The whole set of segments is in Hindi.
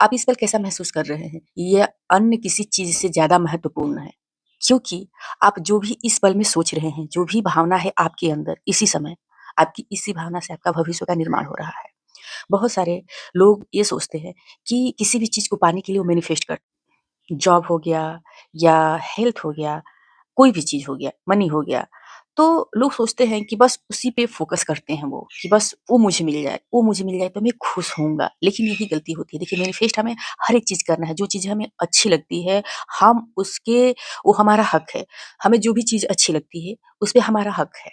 आप इस पल कैसा महसूस कर रहे हैं? ये अन्य किसी चीज़ से ज़्यादा महत्वपूर्ण है। क्योंकि आप जो भी इस पल में सोच रहे हैं, जो भी भावना है आपके अंदर इसी समय, आपकी इसी भावना से आपका भविष्य का निर्माण हो रहा है। बहुत सारे लोग ये सोचते हैं कि किसी भी चीज़ को पाने के लिए वो मैनिफेस्ट कर जॉब हो गया या हेल्थ हो गया, कोई भी चीज़ हो गया, मनी हो गया, तो लोग सोचते हैं कि बस उसी पे फ़ोकस करते हैं वो, कि बस वो मुझे मिल जाए, वो मुझे मिल जाए तो मैं खुश होऊँगा। लेकिन यही गलती होती है। देखिए मैनिफेस्ट हमें हर एक चीज़ करना है, जो चीज़ हमें अच्छी लगती है, हम उसके वो हमारा हक है। हमें जो भी चीज़ अच्छी लगती है, उसपे हमारा हक है।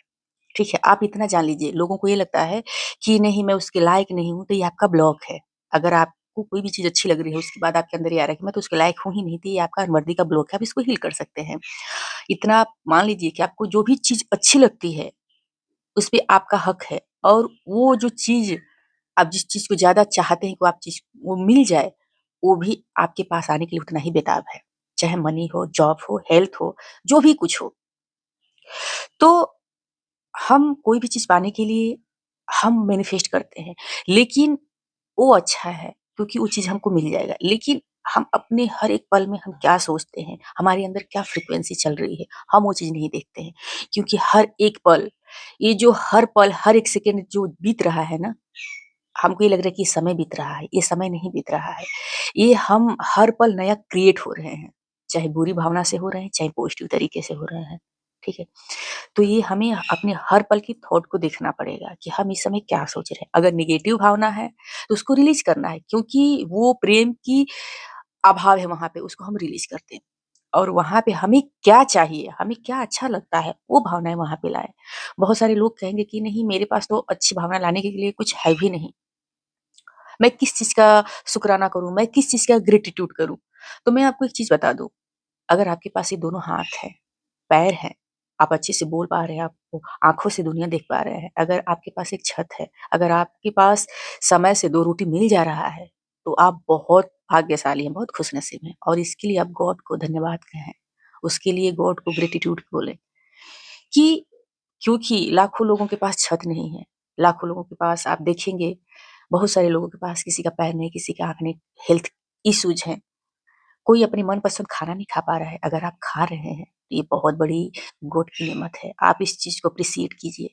ठीक है? आप इतना जान लीजिए, लोगों को ये लगता है कि नहीं मैं उसके लायक नहीं हूँ, तो ये आपका ब्लॉक है। अगर आपको कोई भी चीज़ अच्छी लग रही है, उसके बाद आपके अंदर ये आ रहा है कि मैं तो उसके लायक हूँ ही नहीं, तो ये आपका अनवर्दी का ब्लॉक है, आप इसको हील कर सकते हैं। इतना आप मान लीजिए कि आपको जो भी चीज़ अच्छी लगती है, उसपे आपका हक है और वो जो चीज़ आप जिस चीज़ को ज़्यादा चाहते हैं कि वो आप चीज़ वो मिल जाए, वो भी आपके पास आने के लिए उतना ही बेताब है। चाहे मनी हो, जॉब हो, हेल्थ हो, जो भी कुछ हो। तो हम कोई भी चीज़ पाने के लिए हम मैनिफेस्ट करते हैं, लेकिन वो अच्छा है क्योंकि वो चीज़ हमको मिल जाएगा। लेकिन हम अपने हर एक पल में हम क्या सोचते हैं, हमारे अंदर क्या फ्रीक्वेंसी चल रही है, हम वो चीज़ नहीं देखते हैं। क्योंकि हर एक पल, ये जो हर पल, हर एक सेकंड जो बीत रहा है ना, हमको ये लग रहा है कि समय बीत रहा है, ये समय नहीं बीत रहा है। ये हम हर पल नया क्रिएट हो रहे हैं, चाहे बुरी भावना से हो रहे हैं, चाहे पॉजिटिव तरीके से हो रहे हैं। ठीक है? तो ये हमें अपने हर पल की थॉट को देखना पड़ेगा कि हम इस समय क्या सोच रहे हैं। अगर नेगेटिव भावना है, तो उसको रिलीज़ करना है क्योंकि वो प्रेम की अभाव है वहाँ पे, उसको हम रिलीज़ करते हैं। और वहाँ पे हमें क्या चाहिए, हमें क्या अच्छा लगता है, वो भावनाएँ वहाँ पे लाएँ। बहुत सारे लोग कहेंगे कि नहीं मेरे पास तो अच्छी भावना लाने के लिए कुछ है भी नहीं। मैं किस चीज़ का शुक्राना करूँ, मैं किस चीज़ का ग्रैटिट्यूड करूँ? तो मैं आपको एक चीज़ बता दूँ, अगर आपके पास ये दोनों हाथ हैं, पैर हैं, आप अच्छे से बोल पा रहे हैं, आपको आँखों से दुनिया देख पा रहे हैं, अगर आपके पास एक छत है, अगर आपके पास समय से 2 रोटी मिल जा रहा है, तो आप बहुत भाग्यशाली हैं, बहुत खुशनसीब हैं और इसके लिए आप गॉड को धन्यवाद कहें। उसके लिए गॉड को ग्रैटिट्यूड बोलें कि क्योंकि लाखों लोगों के पास छत नहीं है, लाखों लोगों के पास आप देखेंगे, बहुत सारे लोगों के पास किसी का पैर नहीं, किसी की आँख नहीं, हेल्थ इश्यूज़ हैं। कोई अपनी मनपसंद खाना नहीं खा पा रहा है, अगर आप खा रहे हैं, तो ये बहुत बड़ी गॉड की नेमत है। आप इस चीज़ को एप्रिशिएट कीजिए।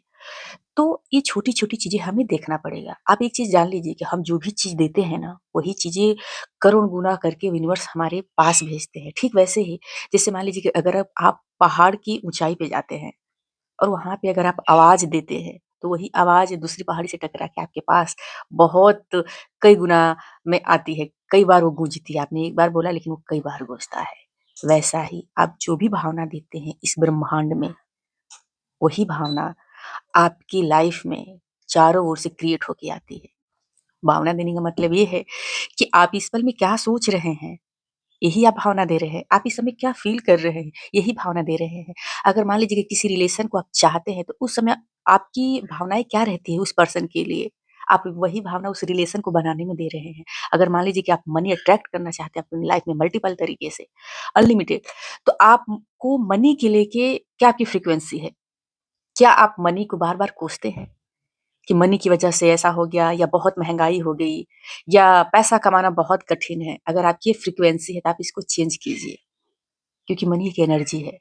तो ये छोटी-छोटी चीज़ें हमें देखना पड़ेगा। आप एक चीज़ जान लीजिए कि हम जो भी चीज़ देते हैं ना, वही चीज़ें करोड़ गुना करके यूनिवर्स हमारे पास भेजते हैं। ठीक वैसे ही जैसे मान लीजिए कि अगर अब आप पहाड़ की ऊँचाई पे जाते हैं और वहाँ पे अगर आप आवाज़ देते हैं, तो वही आवाज़ दूसरी पहाड़ी से टकरा के आपके पास बहुत कई गुना में आती है। कई बार वो गूँजती है। आपने एक बार बोला लेकिन वो कई बार गूँजता है। वैसा ही आप जो भी भावना देते हैं इस ब्रह्मांड में, वही भावना आपकी लाइफ़ में चारों ओर से क्रिएट होके आती है। भावना देने का मतलब ये है कि आप इस पल में क्या सोच रहे हैं, यही आप भावना दे रहे हैं। आप इस समय क्या फ़ील कर रहे हैं, यही भावना दे रहे हैं। अगर मान लीजिए कि किसी रिलेशन को आप चाहते हैं, तो उस समय आपकी भावनाएँ क्या रहती है उस पर्सन के लिए? आप वही भावना उस रिलेशन को बनाने में दे रहे हैं। अगर मान लीजिए कि आप मनी अट्रैक्ट करना चाहते हैं अपनी लाइफ़ में मल्टीपल तरीके से, अनलिमिटेड, तो आपको मनी के लेके क्या आपकी फ्रीक्वेंसी है? क्या आप मनी को बार-बार कोसते हैं? कि मनी की वजह से ऐसा हो गया या बहुत महँगाई हो गई या पैसा कमाना बहुत कठिन है। अगर आपकी ये फ्रीक्वेंसी है तो आप इसको चेंज कीजिए क्योंकि मनी एक एनर्जी है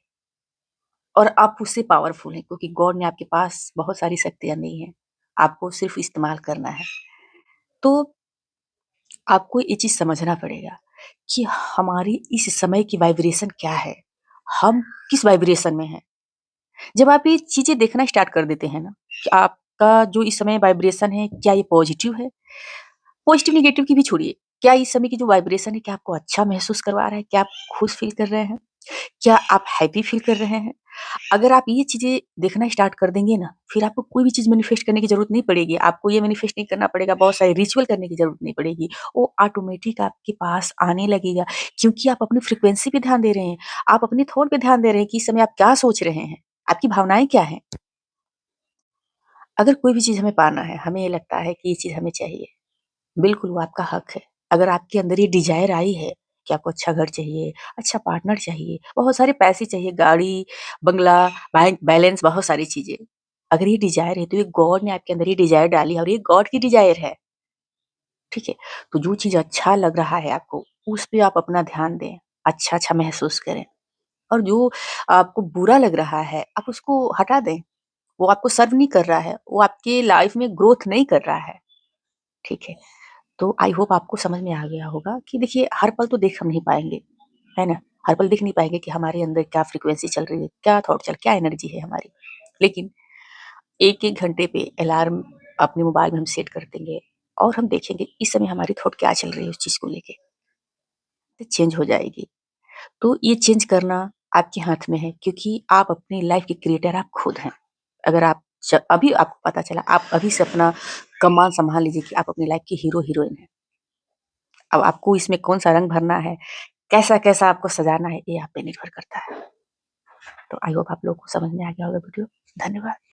और आप उससे पावरफुल हैं क्योंकि गॉड ने आपके पास बहुत सारी शक्तियाँ दी हैं। आपको सिर्फ़ इस्तेमाल करना है। तो आपको ये चीज़ समझना पड़ेगा कि हमारी इस समय की वाइब्रेशन क्या है? हम किस वाइब्रेशन में हैं? जब आप ये चीज़ें देखना स्टार्ट कर देते हैं ना कि आपका जो इस समय वाइब्रेशन है, क्या ये पॉज़िटिव है? पॉज़िटिव नेगेटिव की भी छोड़िए, क्या इस समय की जो वाइब्रेशन है, क्या आपको अच्छा महसूस करवा रहा है? क्या आप खुश फ़ील कर रहे हैं? क्या आप हैप्पी फ़ील कर रहे हैं? अगर आप ये चीज़ें देखना स्टार्ट कर देंगे ना, फिर आपको कोई भी चीज़ मैनिफेस्ट करने की ज़रूरत नहीं पड़ेगी। आपको ये मैनिफेस्ट नहीं करना पड़ेगा, बहुत सारे रिचुअल करने की ज़रूरत नहीं पड़ेगी। वो ऑटोमेटिक आपके पास आने लगेगा क्योंकि आप अपनी फ्रीक्वेंसी पे ध्यान दे रहे हैं। आप अपने थॉट पे ध्यान दे रहे हैं कि इस समय आप क्या सोच रहे हैं? आपकी भावनाएँ क्या हैं? अगर कोई भी चीज़ हमें पाना है, हमें ये लगता है कि ये चीज़ हमें चाहिए, बिल्कुल वो आपका हक है। अगर आपके अंदर ये डिज़ायर आई है कि आपको अच्छा घर चाहिए, अच्छा पार्टनर चाहिए, बहुत सारे पैसे चाहिए, गाड़ी, बंगला, बैंक बैलेंस बहुत सारी चीज़ें। अगर ये डिज़ायर है तो ये गॉड ने आपके अंदर ये डिज़ायर डाली है और ये गॉड की डिज़ायर है, ठीक है? तो जो चीज़ अच्छा लग रहा है आपको, उस पे आप अपना ध्यान दें, अच्छा-अच्छा महसूस करें और जो आपको बुरा लग रहा है, आप उसको हटा दें। वो आपको सर्व नहीं कर रहा है, वो आपकी लाइफ़ में ग्रोथ नहीं कर रहा है, ठीक है? तो आई होप आपको समझ में आ गया होगा कि देखिए हर पल तो देख हम नहीं पाएँगे, है ना? हर पल देख नहीं पाएँगे कि हमारे अंदर क्या फ्रीक्वेंसी चल रही है, क्या थॉट चल क्या एनर्जी है हमारी। लेकिन 1-1 घंटे पे अलार्म अपने मोबाइल में हम सेट कर देंगे और हम देखेंगे इस समय हमारी थॉट क्या चल रही है उस चीज़ को लेके, तो चेंज हो जाएगी। तो ये चेंज करना आपके हाथ में है क्योंकि आप अपनी लाइफ़ के क्रिएटर आप खुद हैं। अगर आप अभी आपको पता चला, आप अभी से अपना कमान सँभाल लीजिए कि आप अपनी लाइफ़ की हीरो-हीरोइन हैं। अब आपको इसमें कौन-सा रंग भरना है, कैसा-कैसा आपको सजाना है, ये आप पे निर्भर करता है। तो आई होप आप लोगों को समझ में आ गया होगा वीडियो। धन्यवाद।